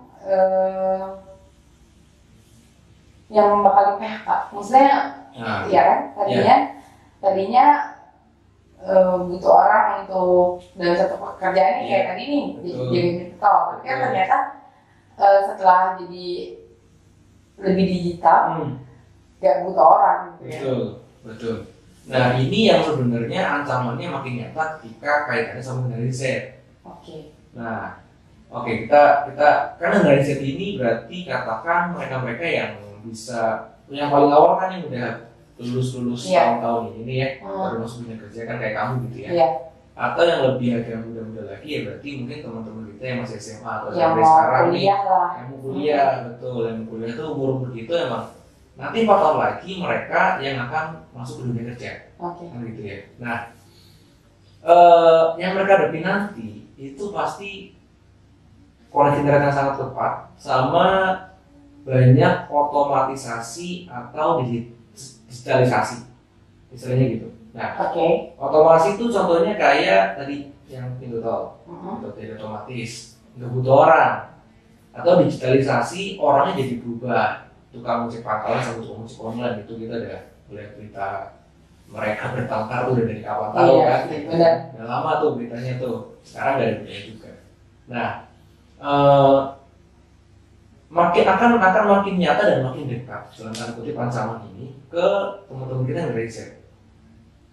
yang bakal di PHK. Maksudnya, ya kan? Tadinya butuh orang untuk dalam satu pekerjaan ini kayak tadi nih jadi digital. Tapi kan ternyata setelah jadi lebih digital, nggak butuh orang. Betul. Nah ini yang sebenarnya ancamannya makin nyata ketika kaitannya sama dengan riset. Nah, kita kan dengan riset ini berarti katakan mereka yang bisa yang paling awal kan yang udah lulus tahun-tahun ini ya, baru masuk dunia kerja kan kayak kamu gitu ya. Atau yang lebih agak muda-muda lagi ya berarti mungkin teman-teman kita yang masih SMA atau sampai sekarang nih, yang mau kuliah, betul, yang mau kuliah itu umur begitu emang nanti 4 tahun lagi mereka yang akan masuk ke dunia kerja, kan gitu ya. Nah, yang mereka hadapi nanti itu pasti koneksi internet yang sangat cepat sama banyak otomatisasi atau digitalisasi, istilahnya gitu. Nah, otomasi itu contohnya kayak tadi yang pintu tol, pintu tol otomatis, nggak butuh orang. Atau digitalisasi, orangnya jadi berubah. Tukang ojek pangkalan sama tukang ojek online itu kita udah lihat berita mereka bertengkar tuh udah dari kapan tahu kan? Udah lama tuh beritanya tuh. Sekarang nggak ada beritanya juga. Nah, akan makin nyata dan makin dekat dalam tanda kutip ancaman ini ke teman-teman kita yang riset.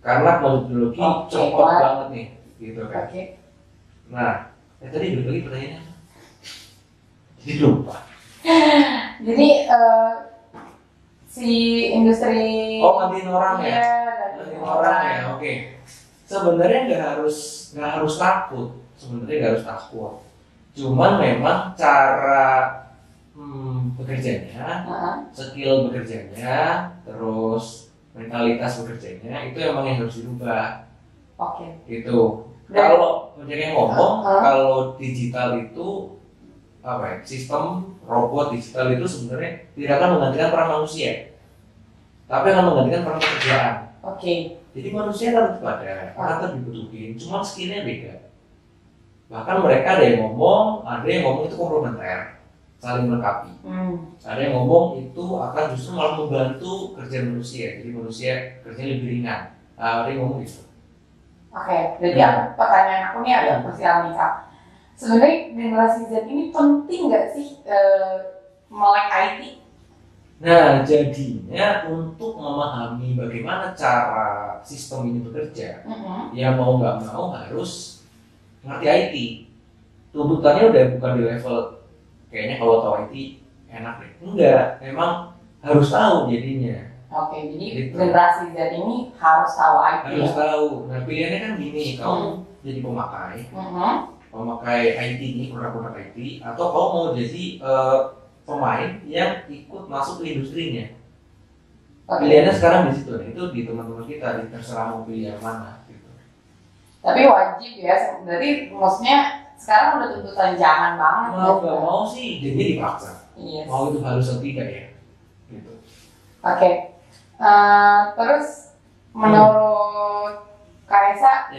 Karena teknologi cepat banget nih, gitu kan. Nah, tadi balik lagi pertanyaannya. Jadi lupa. Jadi si industri ngantiin orang ya. Ngantiin orang ya, oke. Sebenarnya nggak harus takut. Cuman memang cara bekerjanya, skill bekerjanya, terus mentalitas bekerjanya itu emang yang harus dirubah. Gitu. Kalau yang ngomong, kalau digital itu sistem robot digital itu sebenarnya tidak akan menggantikan peran manusia, tapi akan menggantikan peran pekerjaan. Jadi manusia kan tetap ada, tetap dibutuhin, cuma skillnya beda. Bahkan mereka ada yang ngomong itu komplementer, saling melengkapi. Ada yang ngomong itu akan justru malah membantu kerja manusia, jadi manusia kerjanya lebih ringan. Ada yang ngomong gitu. Jadi pertanyaan aku nih agak krusial nih Kak. Sebenarnya generasi Z ini penting nggak sih melek IT? Nah, jadinya untuk memahami bagaimana cara sistem ini bekerja, ya mau nggak mau harus ngerti IT. Tuntutannya udah bukan di level kayaknya kalau tahu IT enak deh. Enggak, memang harus tahu jadinya. Oke, jadi gitu. Generasi Z ini harus tahu IT. Harus tahu. Nah, pilihannya kan gini, kamu jadi pemakai IT nih, produk-produk IT, atau kamu mau jadi pemain yang ikut masuk ke industrinya. Pilihannya sekarang di situ, itu di teman-teman kita, terserah mau pilih yang mana. Gitu. Tapi wajib ya, berarti maksudnya sekarang udah tuntutan jangan banget. Mau nggak mau sih, jadi dipaksa. Yes. Mau itu harus atau tidak ya. Gitu. Oke. Terus menurut Kaisa,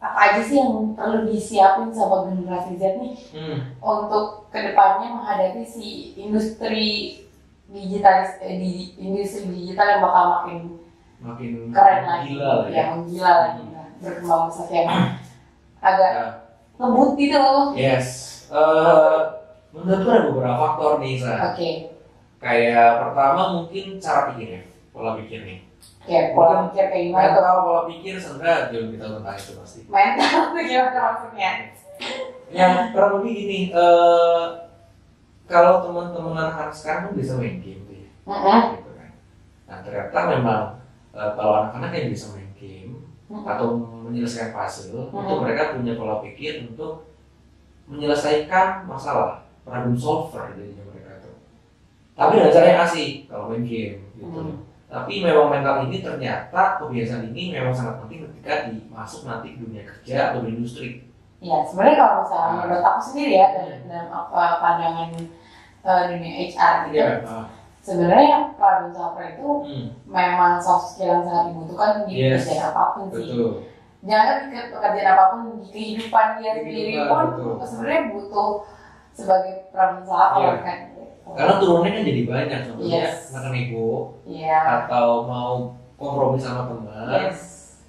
apa aja sih yang perlu disiapin sama generasi Z nih untuk kedepannya menghadapi si industri digital yang bakal makin keren lagi, menggila lagi, berkembang pesat yang agak ngebut gitu loh. Yes. Menurutku ada beberapa faktor nih, Sa. Oke. Kayak pertama mungkin cara pikirnya, pola pikir nih. Oke, pola pikir kayak gimana tuh? Pola pikir sebenarnya jauh kita tentang itu pasti. Mental tuh gimana maksudnya? Ya kurang lebih gini, kalau teman-teman anak-anak sekarang kan bisa main game tuh ya. Gitu kan. Nah ternyata memang kalau anak-anak yang bisa main game atau menyelesaikan puzzle, itu mereka punya pola pikir untuk menyelesaikan masalah, problem solver jadinya mereka tuh. Tapi dengan cara yang asik kalau main game gitu. Tapi memang mental ini ternyata kebiasaan ini memang sangat penting ketika masuk nanti dunia kerja atau di industri. Ya sebenarnya kalau misalnya menurut aku sendiri ya dalam pandangan dunia HR gitu, sebenarnya problem solver itu memang soft skill yang sangat dibutuhkan di pekerjaan apapun sih. Jangan di pekerjaan apapun di kehidupan dia sendiri pun sebenarnya butuh sebagai problem solver kan. Karena turunnya kan jadi banyak, contohnya makan ego, atau mau kompromi sama teman,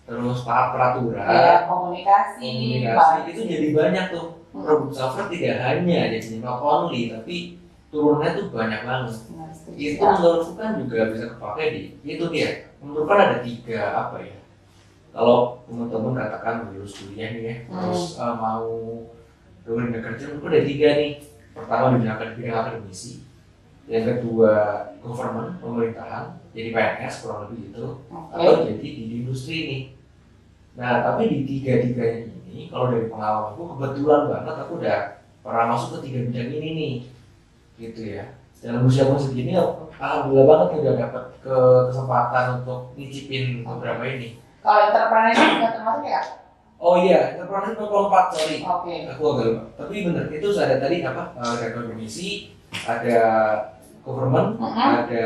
terus taat peraturan, komunikasi itu jadi banyak tuh. Problem solver tidak hanya jadi not only, tapi turunnya tuh banyak banget. Itu menurutku kan juga bisa kepakai di itu dia. Menurutku kan ada 3 apa ya? Kalau teman-teman katakan lulus kuliah nih ya, terus mau dunia kerja, menurutku ada 3 nih. Pertama di bidang akademisi, yang kedua government, pemerintahan, jadi PNS kurang lebih itu, atau jadi di industri ini. Nah tapi di 3-tiganya ini, kalau dari pengalamanku kebetulan banget aku udah pernah masuk ke 3 bidang ini nih, gitu ya. Dalam usia segini, alhamdulillah banget udah dapat kesempatan untuk nyicipin beberapa ini. Kalau entrepreneurship nggak termasuk ya? Oh iya, entrepreneurship lompat, sorry. Oke. Aku agak lupa. Tapi benar, itu ada tadi apa? Ada akademisi, ada government, ada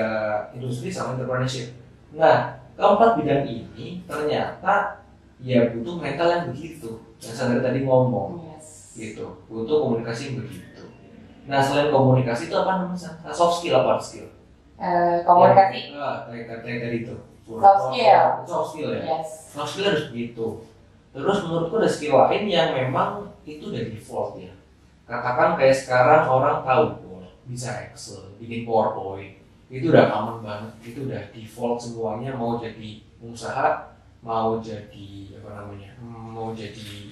industri sama entrepreneurship. Nah, keempat bidang ini ternyata ya butuh mental yang begitu. Yang saya tadi ngomong, gitu. Butuh komunikasi yang begitu. Nah, selain komunikasi itu apa namanya? Soft skill apa hard skill? Komunikasi. Kayak tadi itu. Soft skill ya. Yes. Soft skill harus begitu. Terus menurutku ada skill lain yang memang itu udah default ya. Katakan kayak sekarang orang tahu bisa Excel, bikin PowerPoint, itu udah common banget, itu udah default semuanya. Mau jadi pengusaha, mau jadi apa namanya, mau jadi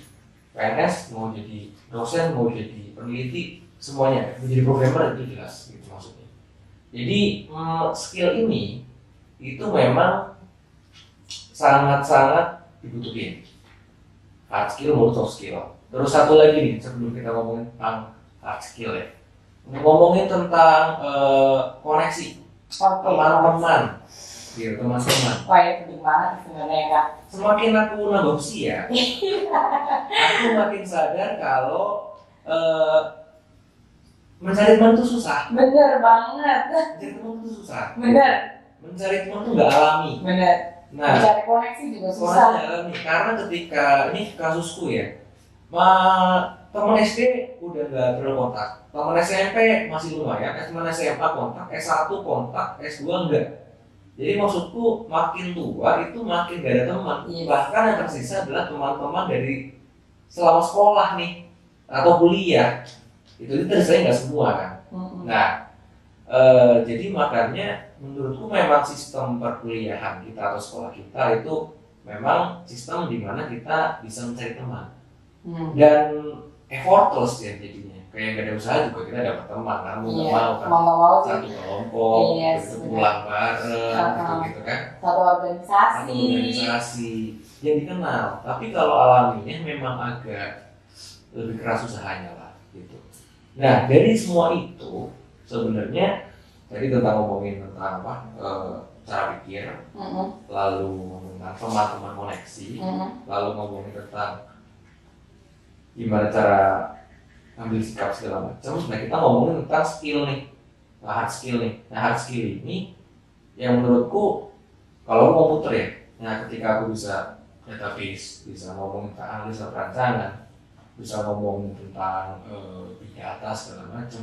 PNS, mau jadi dosen, mau jadi peneliti, semuanya menjadi programmer itu jelas gitu maksudnya. Jadi skill ini itu memang sangat-sangat dibutuhin. Hard skill maupun soft skill. Terus satu lagi nih sebelum kita ngomongin tentang hard skill ya, ngomongin tentang koneksi teman-teman, gitu teman-teman. Wah itu penting banget sebenarnya Kak. Semakin aku nambah usia, aku makin sadar kalau mencari teman itu susah. Bener banget. Mencari teman itu susah. Bener. Mencari teman itu nggak alami. Bener. Nah, mencari koneksi juga susah. Karena ketika ini kasusku ya, teman SD udah nggak terlalu kontak, teman SMP masih lumayan, teman SMA kontak, S1 kontak, S2 enggak. Jadi maksudku makin tua itu makin gak ada teman. Bahkan yang tersisa adalah teman-teman dari selama sekolah nih atau kuliah. Itu tersisa nggak semua kan. Nah Jadi makanya menurutku memang sistem perkuliahan kita atau sekolah kita itu memang sistem di mana kita bisa mencari teman dan effortless ya jadinya. Kayak gak ada usaha juga kita dapat teman, kamu nggak mau kan satu kelompok, gitu, pulang bareng, gitu kan. Satu organisasi yang dikenal. Tapi kalau alaminya memang agak lebih keras usahanya lah, gitu. Nah dari semua itu sebenarnya tadi ngomongin tentang apa? Cara pikir, lalu ngomongin tentang teman-teman koneksi, lalu ngomongin tentang gimana cara ambil sikap segala macam. Nah kita ngomongin tentang skill nih, hard skill nih. Nah hard skill ini yang menurutku kalau komputer ya, nah ketika aku bisa database, bisa ngomongin tentang analisa perancangan, bisa ngomongin tentang big data segala macam,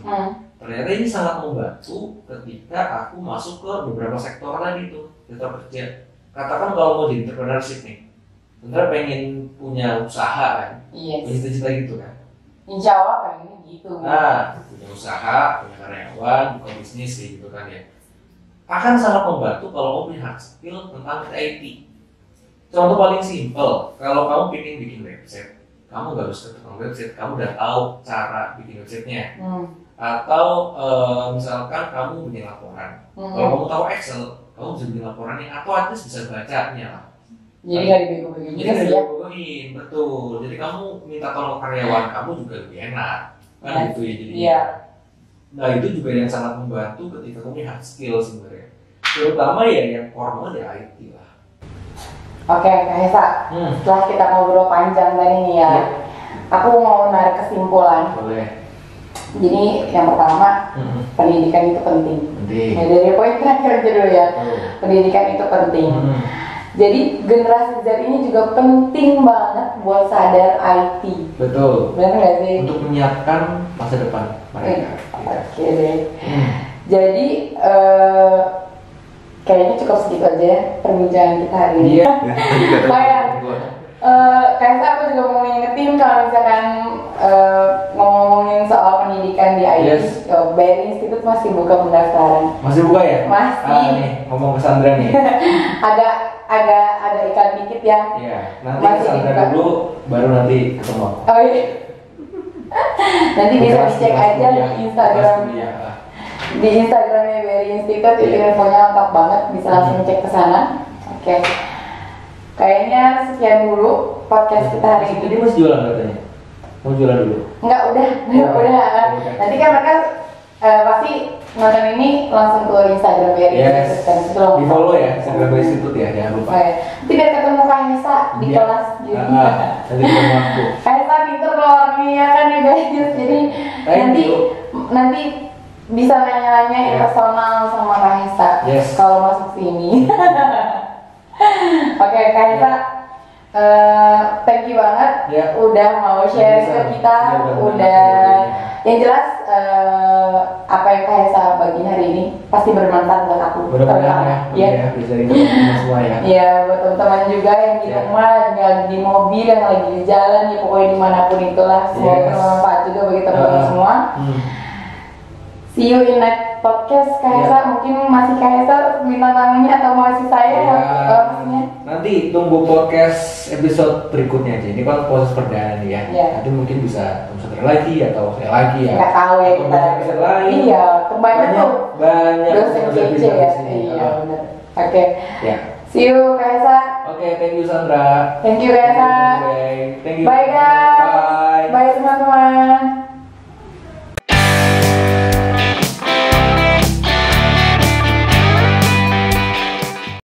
ternyata ini sangat membantu ketika aku masuk ke beberapa sektor tadi tuh, sektor kerja. Katakan kalau mau jadi entrepreneurship nih, sebenarnya pengen punya usaha kan, punya cita-cita gitu kan. Insya Allah pengen gitu. Nah, punya usaha, punya karyawan, buka bisnis gitu kan ya. Akan sangat membantu kalau kamu punya hard skill tentang IT. Contoh paling simpel, kalau kamu pengen bikin website, kamu nggak harus ke tukang website, kamu udah tahu cara bikin websitenya. Atau misalkan kamu bikin laporan, kalau kamu tahu Excel, kamu bisa bikin laporannya, atau at least bisa bacanya lah. Jadi nggak dibego-begoin. Jadi nggak dibego-begoin, betul. Jadi kamu minta tolong karyawan kamu juga lebih enak, kan gitu ya jadi. Nah itu juga yang sangat membantu ketika kamu punya hard skill sebenarnya. Terutama ya yang formal di IT lah. Oke, Kak Hesa, setelah kita ngobrol panjang tadi nih ya, aku mau narik kesimpulan. Boleh. Jadi yang pertama, pendidikan itu penting. Ya, dari poin terakhir dulu ya, pendidikan itu penting. Jadi generasi Z ini juga penting banget buat sadar IT. Betul. Benar nggak sih? Untuk menyiapkan masa depan mereka. Oke deh. Jadi kayaknya cukup segitu aja perbincangan kita hari ini. Iya. Kayak aku juga mau ngingetin kalau misalkan ngomongin soal pendidikan di IT, BRI Institute masih buka pendaftaran. Masih buka ya? Masih. Nih, ngomong ke Sandra nih. Ada ikan dikit ya. Iya. Nanti ke Sandra dulu, baru nanti ketemu. Oh iya. Nanti bisa dicek aja di Instagram. Di Instagramnya BRI Institute itu infonya lengkap banget, bisa langsung cek ke sana. Oke. Kayaknya sekian dulu podcast kita hari ini. Jadi masih jualan katanya? Mau jualan dulu? Enggak, udah. Nanti kan mereka pasti nonton ini langsung ke Instagram BRI Institute kan. Di follow ya, Instagram BRI Institute ya, jangan lupa. Nanti biar ketemu Kak Hesa di kelas gitu. Nanti ketemu aku. Kak Hesa pinter loh orangnya ya kan ya guys. Jadi nanti bisa nanya-nanya personal sama Kak Hesa kalau masuk sini. Oke, Kak Hesa, thank you banget udah mau share ke kita, yang jelas apa yang Kak Hesa bagiin hari ini pasti bermanfaat buat aku. Mudah-mudahan ya, bisa diterima semua ya. Iya, buat teman-teman juga yang di rumah, yang di mobil, yang lagi di jalan, ya pokoknya dimanapun itulah, semoga bermanfaat juga bagi teman-teman semua. See you in next podcast, Kak Hesa. Mungkin masih Kak Hesa minta tamunya atau masih saya maksudnya? Nanti tunggu podcast episode berikutnya aja. Ini kan proses perdana nih ya. Nanti mungkin bisa episode lagi atau saya lagi ya. Nggak tahu ya kita. Episode lain. Iya, kebanyakan tuh. Banyak. Dosen kece ya. Iya benar. Oke. See you, Kak Hesa. Oke, thank you Sandra. Thank you, Kak Hesa. Thank you. Bye guys.